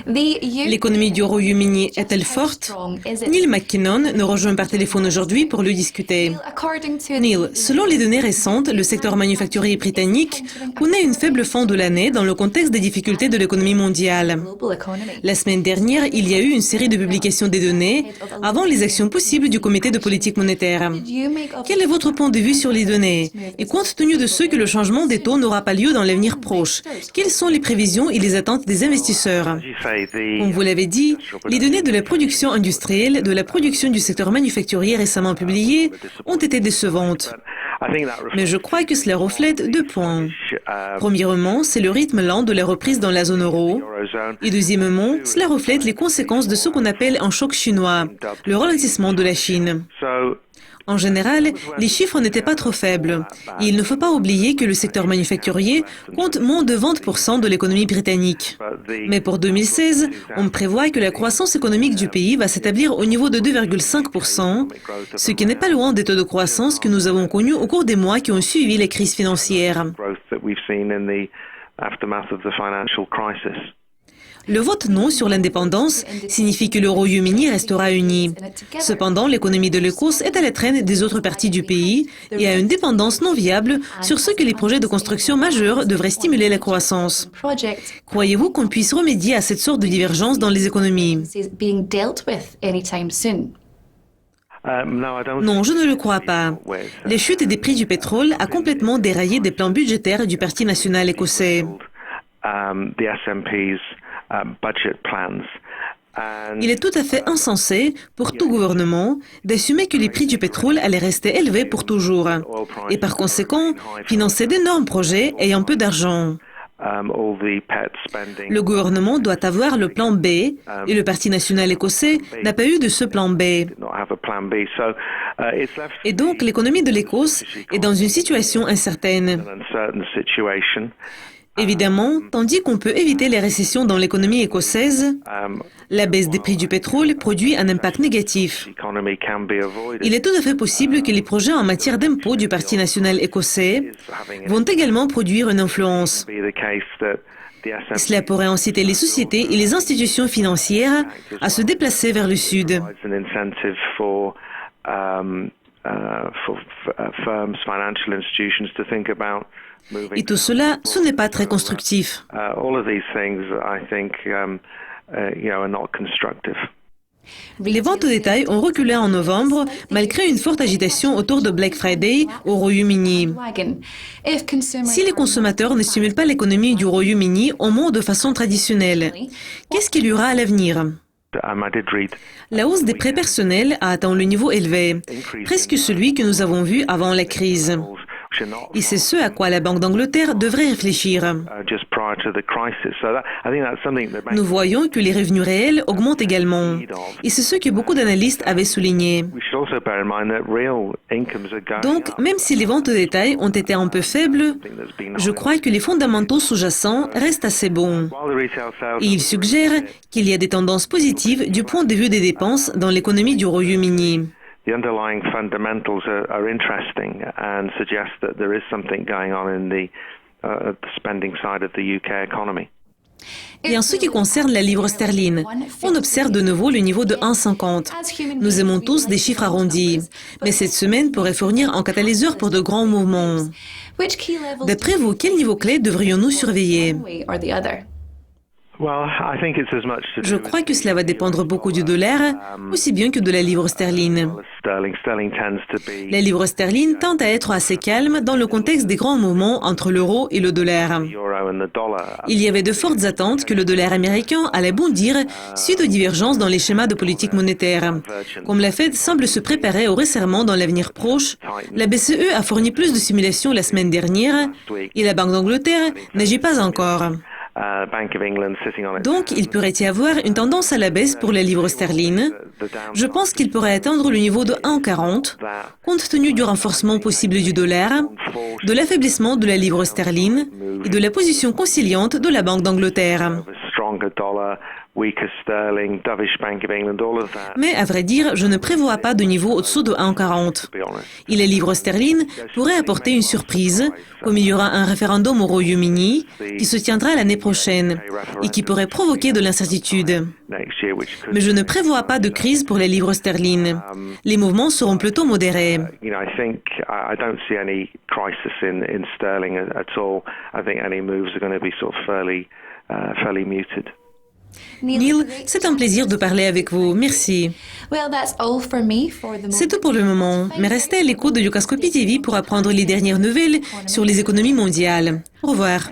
L'économie du Royaume-Uni est-elle forte? Neil McKinnon nous rejoint par téléphone aujourd'hui pour le discuter. Neil, selon les données récentes, le secteur manufacturier britannique connaît une faible fin de l'année dans le contexte des difficultés de l'économie mondiale. La semaine dernière, il y a eu une série de publications des données avant les actions possibles du comité de politique monétaire. Quel est votre point de vue sur les données? Et compte tenu de ce que le changement des taux n'aura pas lieu dans l'avenir proche, quelles sont les prévisions et les attentes des investisseurs? Comme vous l'avez dit, les données de la production industrielle, de la production du secteur manufacturier récemment publiées ont été décevantes. Mais je crois que cela reflète deux points. Premièrement, c'est le rythme lent de la reprise dans la zone euro. Et deuxièmement, cela reflète les conséquences de ce qu'on appelle un choc chinois, le ralentissement de la Chine. En général, les chiffres n'étaient pas trop faibles. Et il ne faut pas oublier que le secteur manufacturier compte moins de 20% de l'économie britannique. Mais pour 2016, on prévoit que la croissance économique du pays va s'établir au niveau de 2,5%, ce qui n'est pas loin des taux de croissance que nous avons connus au cours des mois qui ont suivi la crise financière. Le vote non sur l'indépendance signifie que le Royaume-Uni restera uni. Cependant, l'économie de l'Écosse est à la traîne des autres parties du pays et a une dépendance non viable sur ce que les projets de construction majeurs devraient stimuler la croissance. Croyez-vous qu'on puisse remédier à cette sorte de divergence dans les économies? Non, je ne le crois pas. Les chutes des prix du pétrole a complètement déraillé des plans budgétaires du Parti national écossais. Il est tout à fait insensé pour tout gouvernement d'assumer que les prix du pétrole allaient rester élevés pour toujours et par conséquent financer d'énormes projets ayant peu d'argent. Le gouvernement doit avoir le plan B et le Parti national écossais n'a pas eu de ce plan B. Et donc l'économie de l'Écosse est dans une situation incertaine. Évidemment, tandis qu'on peut éviter les récessions dans l'économie écossaise, la baisse des prix du pétrole produit un impact négatif. Il est tout à fait possible que les projets en matière d'impôts du Parti national écossais vont également produire une influence. Cela pourrait inciter les sociétés et les institutions financières à se déplacer vers le sud. Et tout cela, ce n'est pas très constructif. Les ventes au détail ont reculé en novembre, malgré une forte agitation autour de Black Friday au Royaume-Uni. Si les consommateurs ne stimulent pas l'économie du Royaume-Uni au moins de façon traditionnelle, qu'est-ce qu'il y aura à l'avenir? La hausse des prêts personnels a atteint le niveau élevé, presque celui que nous avons vu avant la crise. Et c'est ce à quoi la Banque d'Angleterre devrait réfléchir. Nous voyons que les revenus réels augmentent également. Et c'est ce que beaucoup d'analystes avaient souligné. Donc, même si les ventes au détail ont été un peu faibles, je crois que les fondamentaux sous-jacents restent assez bons. Et ils suggèrent qu'il y a des tendances positives du point de vue des dépenses dans l'économie du Royaume-Uni. The underlying fundamentals are interesting and suggest that there is something going on in the spending side of the UK economy. Et en ce qui concerne la livre sterling, on observe de nouveau le niveau de 1,50. Nous aimons tous des chiffres arrondis, mais cette semaine pourrait fournir un catalyseur pour de grands mouvements. D'après vous, quel niveau clé devrions-nous surveiller? Je crois que cela va dépendre beaucoup du dollar, aussi bien que de la livre sterling. La livre sterling tend à être assez calme dans le contexte des grands mouvements entre l'euro et le dollar. Il y avait de fortes attentes que le dollar américain allait bondir suite aux divergences dans les schémas de politique monétaire. Comme la Fed semble se préparer au resserrement dans l'avenir proche, la BCE a fourni plus de simulations la semaine dernière et la Banque d'Angleterre n'agit pas encore. Donc, il pourrait y avoir une tendance à la baisse pour la livre sterling. Je pense qu'il pourrait atteindre le niveau de 1,40, compte tenu du renforcement possible du dollar, de l'affaiblissement de la livre sterling et de la position conciliante de la Banque d'Angleterre. weaker sterling, dovish Bank of England, all of that. Mais à vrai dire, je ne prévois pas de niveau au-dessous de 1,40. Et les livres sterling pourraient apporter une surprise, comme il y aura un référendum au Royaume-Uni qui se tiendra l'année prochaine et qui pourrait provoquer de l'incertitude. Mais je ne prévois pas de crise pour les livres sterling. Les mouvements seront plutôt modérés. I think I don't see any crisis in sterling at all. I think any moves are going to be sort of fairly muted. Neil, c'est un plaisir de parler avec vous. Merci. C'est tout pour le moment, mais restez à l'écoute de Yucascopy TV pour apprendre les dernières nouvelles sur les économies mondiales. Au revoir.